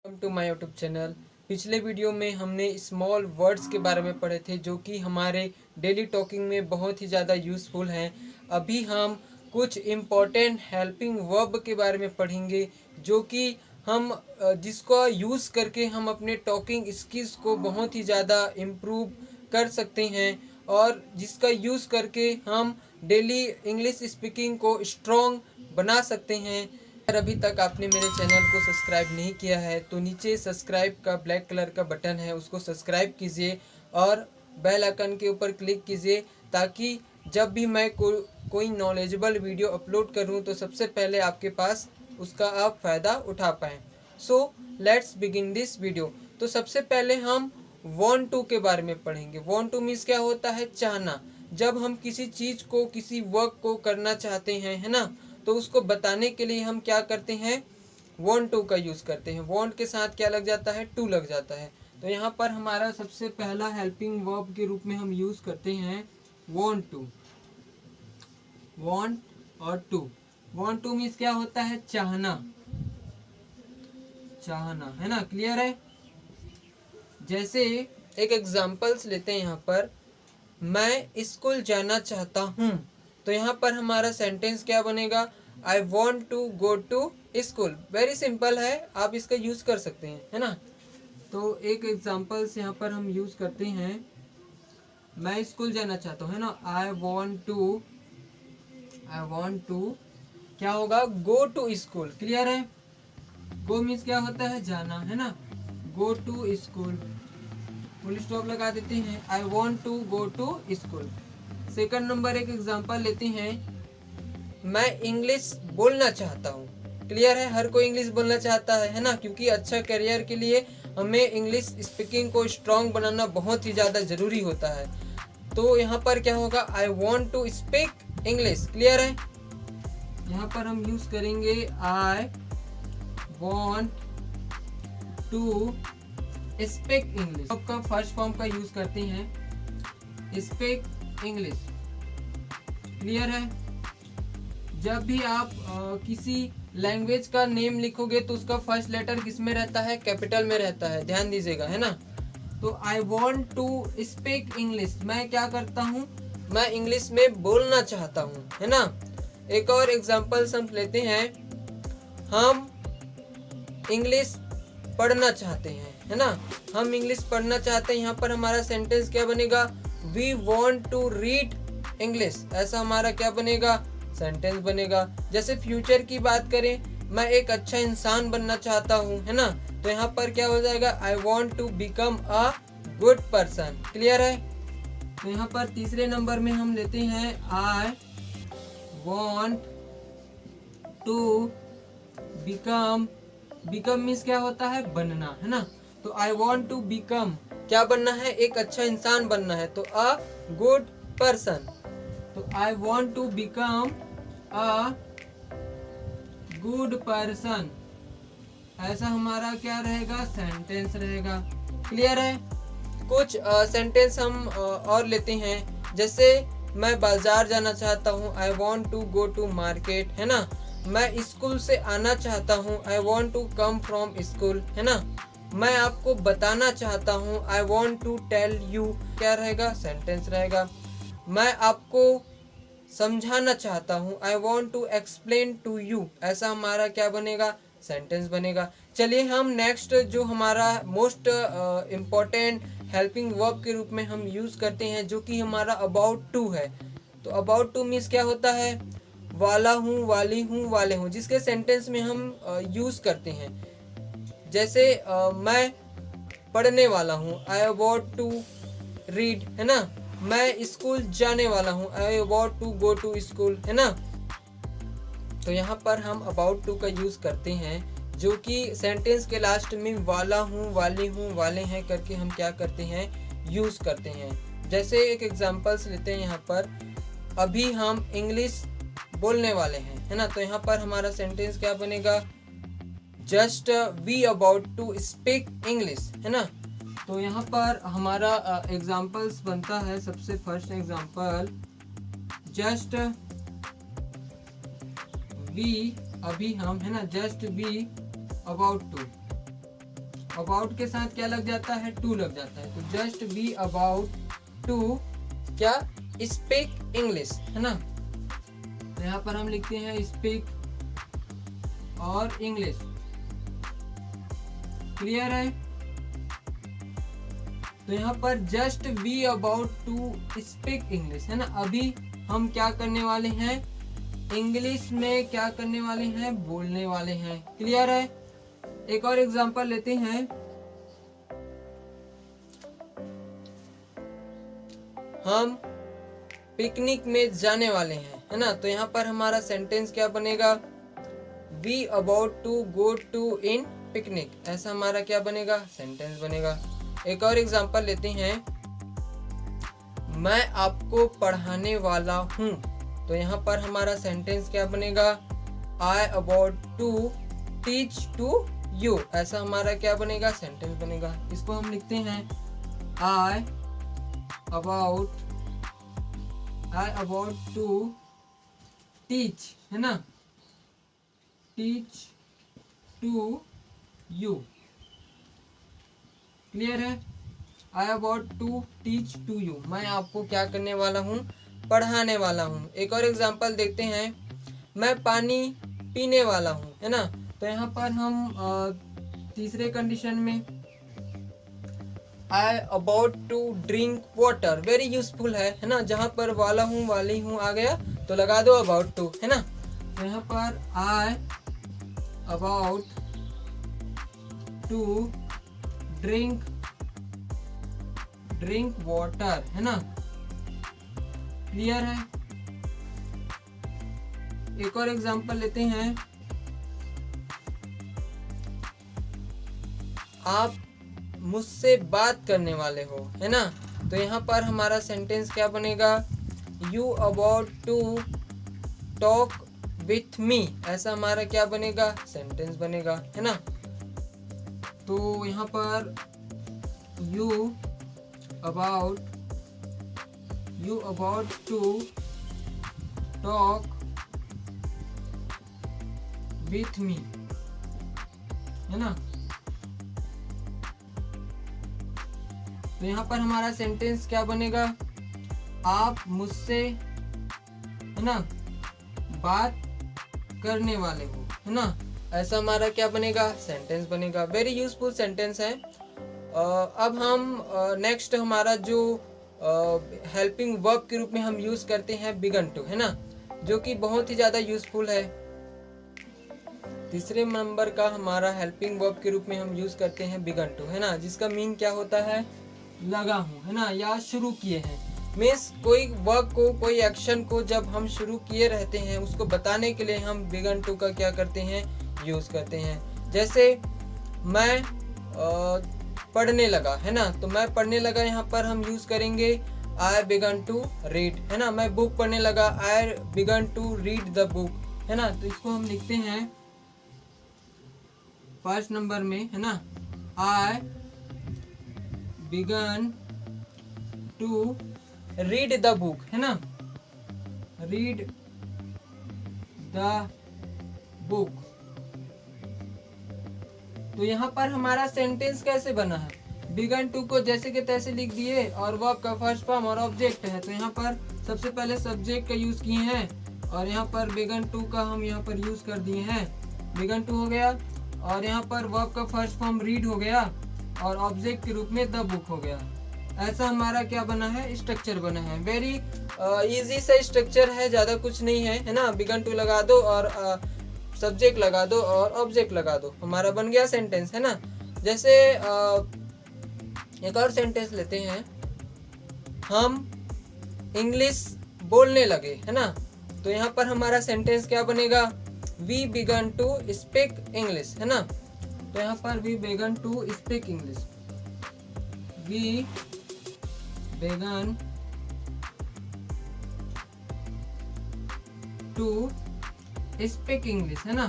Welcome to my YouTube channel. पिछले video में हमने स्मॉल वर्ड्स के बारे में पढ़े थे जो कि हमारे डेली टॉकिंग में बहुत ही ज़्यादा यूज़फुल हैं। अभी हम कुछ इम्पॉर्टेंट हेल्पिंग वर्ब के बारे में पढ़ेंगे जो कि हम जिसको यूज़ करके हम अपने टॉकिंग स्किल्स को बहुत ही ज़्यादा इम्प्रूव कर सकते हैं और जिसका यूज़ करके हम डेली इंग्लिश स्पीकिंग को स्ट्रॉन्ग बना सकते हैं। अगर अभी तक आपने मेरे चैनल को सब्सक्राइब नहीं किया है तो नीचे सब्सक्राइब का ब्लैक कलर का बटन है, उसको सब्सक्राइब कीजिए और बेल आइकन के ऊपर क्लिक कीजिए ताकि जब भी मैं कोई नॉलेजेबल वीडियो अपलोड करूं तो सबसे पहले आपके पास उसका आप फ़ायदा उठा पाएँ। So let's begin this video. तो सबसे पहले हम वांट टू के बारे में पढ़ेंगे। वांट टू मीन्स क्या होता है? चाहना। जब हम किसी चीज़ को, किसी वर्क को करना चाहते हैं, है ना, तो उसको बताने के लिए हम क्या करते हैं? वांट टू का यूज़ करते हैं। वांट के साथ क्या लग जाता है? टू लग जाता है। तो यहाँ पर हमारा सबसे पहला हेल्पिंग वर्ब के रूप में हम यूज़ करते हैं वांट टू। वांट और टू। वांट टू मीन्स क्या होता है? चाहना। चाहना, है ना? क्लियर है? जैसे एक एग्जांपल्स लेते हैं यहाँ पर, मैं स्कूल जाना चाहता हूँ। तो यहाँ पर हमारा सेंटेंस क्या बनेगा? I want to go to school. Very simple है, आप इसका यूज़ कर सकते हैं, है ना। तो एक एग्जांपल्स यहाँ पर हम यूज़ करते हैं, मैं स्कूल जाना चाहता हूँ, है ना। आई वॉन्ट टू क्या होगा? गो टू स्कूल। क्लियर है? गो मीन्स क्या होता है? जाना, है ना। Go to school, full stop लगा देते हैं। I want to go to school. Second number एक एग्जांपल लेते हैं, मैं इंग्लिश बोलना चाहता हूँ। क्लियर है? हर कोई इंग्लिश बोलना चाहता है ना, क्योंकि अच्छा करियर के लिए हमें इंग्लिश स्पीकिंग को स्ट्रॉन्ग बनाना बहुत ही ज़्यादा ज़रूरी होता है। तो यहाँ पर क्या होगा? I want to speak English. Clear है? यहाँ पर हम यूज़ करेंगे I want to speak English. आपका फर्स्ट फॉर्म का यूज़ करते हैं, स्पीक इंग्लिश। क्लियर है? जब भी आप किसी लैंग्वेज का नेम लिखोगे तो उसका फर्स्ट लेटर किस में रहता है? कैपिटल में रहता है, ध्यान दीजिएगा, है ना। तो I want to speak English, मैं क्या करता हूँ? मैं इंग्लिश में बोलना चाहता हूँ, है ना। एक और एग्जांपल्स हम लेते हैं, हम इंग्लिश पढ़ना चाहते हैं, है ना। हम इंग्लिश पढ़ना चाहते हैं। यहाँ पर हमारा सेंटेंस क्या बनेगा? We want to read English. ऐसा हमारा क्या बनेगा? सेंटेंस बनेगा। जैसे फ्यूचर की बात करें, मैं एक अच्छा इंसान बनना चाहता हूँ, है ना। तो यहाँ पर क्या हो जाएगा? I want to become a good person. Clear है? तो यहाँ पर तीसरे नंबर में हम लेते हैं, I want to become. Become means क्या होता है? बनना, है ना। तो आई वॉन्ट टू बिकम, क्या बनना है? एक अच्छा इंसान बनना है, तो अ गुड पर्सन। तो I want to become a good person, ऐसा हमारा क्या रहेगा? सेंटेंस रहेगा। क्लियर है? कुछ सेंटेंस हम और लेते हैं, जैसे मैं बाजार जाना चाहता हूँ, I want to go to market, है ना। मैं स्कूल से आना चाहता हूँ, I want to come from school, है ना। मैं आपको बताना चाहता हूँ, I want to tell you, क्या रहेगा? सेंटेंस रहेगा। मैं आपको समझाना चाहता हूँ, I want to explain to you, ऐसा हमारा क्या बनेगा? सेंटेंस बनेगा। चलिए हम नेक्स्ट जो हमारा मोस्ट इम्पॉर्टेंट हेल्पिंग वर्ब के रूप में हम यूज़ करते हैं, जो कि हमारा अबाउट टू है। तो अबाउट टू मीन्स क्या होता है? वाला हूँ, वाली हूँ, वाले हूँ, जिसके सेंटेंस में हम यूज़ करते हैं। जैसे मैं पढ़ने वाला हूँ, आई अबाउट टू रीड, है ना। मैं स्कूल जाने वाला हूँ, I about to go to school, है ना। तो यहाँ पर हम अबाउट टू का यूज़ करते हैं, जो कि सेंटेंस के लास्ट में वाला हूँ, वाली हूँ, वाले हैं करके हम क्या करते हैं? यूज़ करते हैं। जैसे एक एग्जांपल्स लेते हैं यहाँ पर, अभी हम इंग्लिश बोलने वाले हैं, है ना। तो यहाँ पर हमारा सेंटेंस क्या बनेगा? Just we about to speak English, है ना। तो यहाँ पर हमारा एग्जांपल्स बनता है, सबसे फर्स्ट एग्जांपल, जस्ट वी, अभी हम, है ना, just we about to, about के साथ क्या लग जाता है, टू लग जाता है। तो जस्ट बी अबाउट टू क्या, स्पीक इंग्लिश, है ना। तो यहाँ पर हम लिखते हैं स्पीक और इंग्लिश। क्लियर है। तो यहाँ पर just be about to speak English, है ना। अभी हम क्या करने वाले हैं, इंग्लिश में क्या करने वाले हैं, बोलने वाले हैं। क्लियर है। एक और एग्जांपल लेते हैं। हम पिकनिक में जाने वाले हैं, है ना। तो यहाँ पर हमारा सेंटेंस क्या बनेगा, we about to go to in picnic, ऐसा हमारा क्या बनेगा, सेंटेंस बनेगा। एक और एग्जांपल लेते हैं। मैं आपको पढ़ाने वाला हूँ, तो यहाँ पर हमारा सेंटेंस क्या बनेगा, I about to teach to you, ऐसा हमारा क्या बनेगा, सेंटेंस बनेगा। इसको हम लिखते हैं आई अबाउट टू टीच, है ना, टीच टू यू। क्लियर है। I about to teach to you, मैं आपको क्या करने वाला हूँ, पढ़ाने वाला हूँ। एक और एग्जांपल देखते हैं। मैं पानी पीने वाला हूँ, है ना। तो यहाँ पर हम तीसरे कंडीशन में I about to drink water, very useful है ना। जहाँ पर वाला हूँ वाली हूँ आ गया तो लगा दो अबाउट टू, है ना। तो यहाँ पर I about to drink water, है ना। क्लियर है। एक और एग्जांपल लेते हैं। आप मुझसे बात करने वाले हो, है ना। तो यहाँ पर हमारा सेंटेंस क्या बनेगा, you about to talk with me, ऐसा हमारा क्या बनेगा, सेंटेंस बनेगा, है ना। तो यहाँ पर you about to talk with me, है ना। तो यहाँ पर हमारा सेंटेंस क्या बनेगा, आप मुझसे, है ना, बात करने वाले हो, है ना, ऐसा हमारा क्या बनेगा, सेंटेंस बनेगा। वेरी यूजफुल सेंटेंस है। अब हम नेक्स्ट हमारा जो हेल्पिंग वर्ब के रूप में हम यूज करते हैं बिगन टू, है ना, जो कि बहुत ही ज्यादा यूजफुल है। तीसरे नंबर का हमारा हेल्पिंग वर्ब के रूप में हम यूज करते हैं बिगन टू, है ना, जिसका मीन क्या होता है, लगा हूँ, है ना, या शुरू किए हैं। मीन्स कोई वर्क को, कोई एक्शन को जब हम शुरू किए रहते हैं उसको बताने के लिए हम बिगन टू का क्या करते हैं, यूज करते हैं। जैसे मैं पढ़ने लगा, है ना, तो मैं पढ़ने लगा यहाँ पर हम यूज करेंगे आई बिगन टू रीड, है ना। मैं बुक पढ़ने लगा, I began to read the book, है ना। तो इसको हम लिखते हैं फर्स्ट नंबर में, है ना, आई began to read the book, है ना, read the book। तो यहाँ पर हमारा सेंटेंस कैसे बना है, began to को जैसे के तैसे लिख दिए और वर्ब का फर्स्ट फॉर्म और ऑब्जेक्ट है। तो यहाँ पर सबसे पहले सब्जेक्ट का यूज किए हैं और यहाँ पर began to का हम यहाँ पर यूज कर दिए हैं, began to हो गया। और यहाँ पर वर्ब का फर्स्ट फॉर्म रीड हो गया और ऑब्जेक्ट के रूप में द बुक हो गया। ऐसा हमारा क्या बना है, स्ट्रक्चर बना है। वेरी इजी सा स्ट्रक्चर है, ज़्यादा कुछ नहीं है, है ना। बिगन टू लगा दो और सब्जेक्ट लगा दो और ऑब्जेक्ट लगा दो, हमारा बन गया सेंटेंस, है ना। जैसे एक और सेंटेंस लेते हैं। हम इंग्लिश बोलने लगे, है ना। तो यहाँ पर हमारा सेंटेंस क्या बनेगा, we begin to speak English, है ना। तो यहाँ पर we began to speak English, we began to speak English, है ना।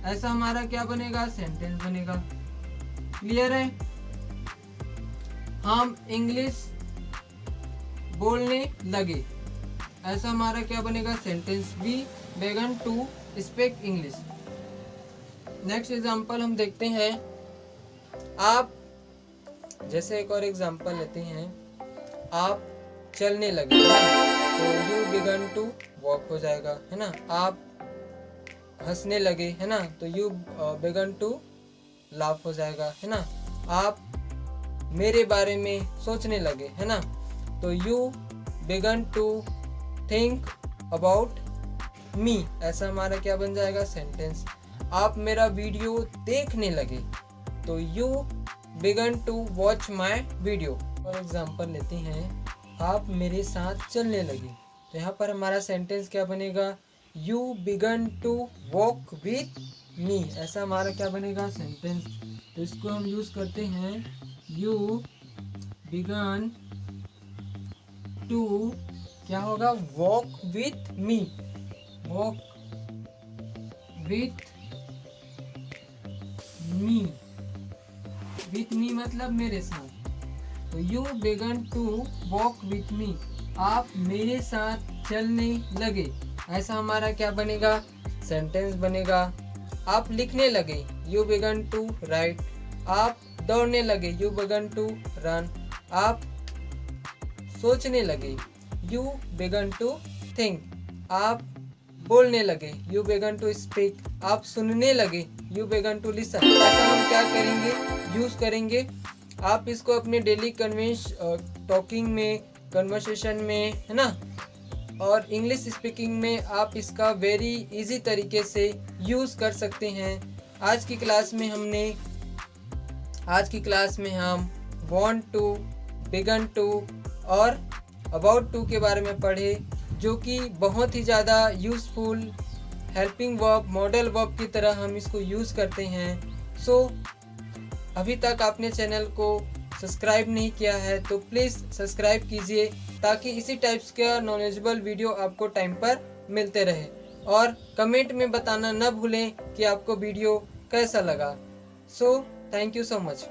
ऐसा हमारा क्या बनेगा, सेंटेंस बनेगा। क्लियर है। हम इंग्लिश बोलने लगे, ऐसा हमारा क्या बनेगा, sentence, we began to speak English. Next example हम देखते हैं। आप जैसे एक और एग्जांपल लेते हैं, आप चलने लगे है ना, तो यू बिगन टू वॉक हो जाएगा, है ना। आप हंसने लगे, है ना, तो यू बिगन टू लाफ हो जाएगा, है ना। आप मेरे बारे में सोचने लगे, है ना, तो you begin to think about me, ऐसा हमारा क्या बन जाएगा, सेंटेंस। आप मेरा वीडियो देखने लगे, तो you begin to watch my video. For example लेते हैं, आप मेरे साथ चलने लगे, तो यहाँ पर हमारा सेंटेंस क्या बनेगा, you begin to walk with me, ऐसा हमारा क्या बनेगा, सेंटेंस। तो इसको हम यूज करते हैं, यू बिगन टू क्या होगा, walk with me, walk with me, with me मतलब मेरे साथ, तो you begin to walk with me, आप मेरे साथ चलने लगे, ऐसा हमारा क्या बनेगा, सेंटेंस बनेगा। आप लिखने लगे, यू बिगन टू राइट, आप दौड़ने लगे, यू बिगन टू रन, आप सोचने लगे, यू बिगन टू थिंक, आप बोलने लगे, यू बिगन टू स्पीक, आप सुनने लगे, यू बिगन टू लिसन। ऐसा हम क्या करेंगे, यूज करेंगे। आप इसको अपने डेली टॉकिंग में, कन्वर्सेशन में, है ना, और इंग्लिश स्पीकिंग में आप इसका वेरी इजी तरीके से यूज़ कर सकते हैं। आज की क्लास में हम वांट टू, बिगन टू और अबाउट टू के बारे में पढ़े, जो कि बहुत ही ज़्यादा useful helping verb, modal verb की तरह हम इसको यूज़ करते हैं। सो अभी तक आपने चैनल को सब्सक्राइब नहीं किया है तो प्लीज़ सब्सक्राइब कीजिए, ताकि इसी टाइप्स का नॉलेजेबल वीडियो आपको टाइम पर मिलते रहे। और कमेंट में बताना न भूलें कि आपको वीडियो कैसा लगा। So thank you so much.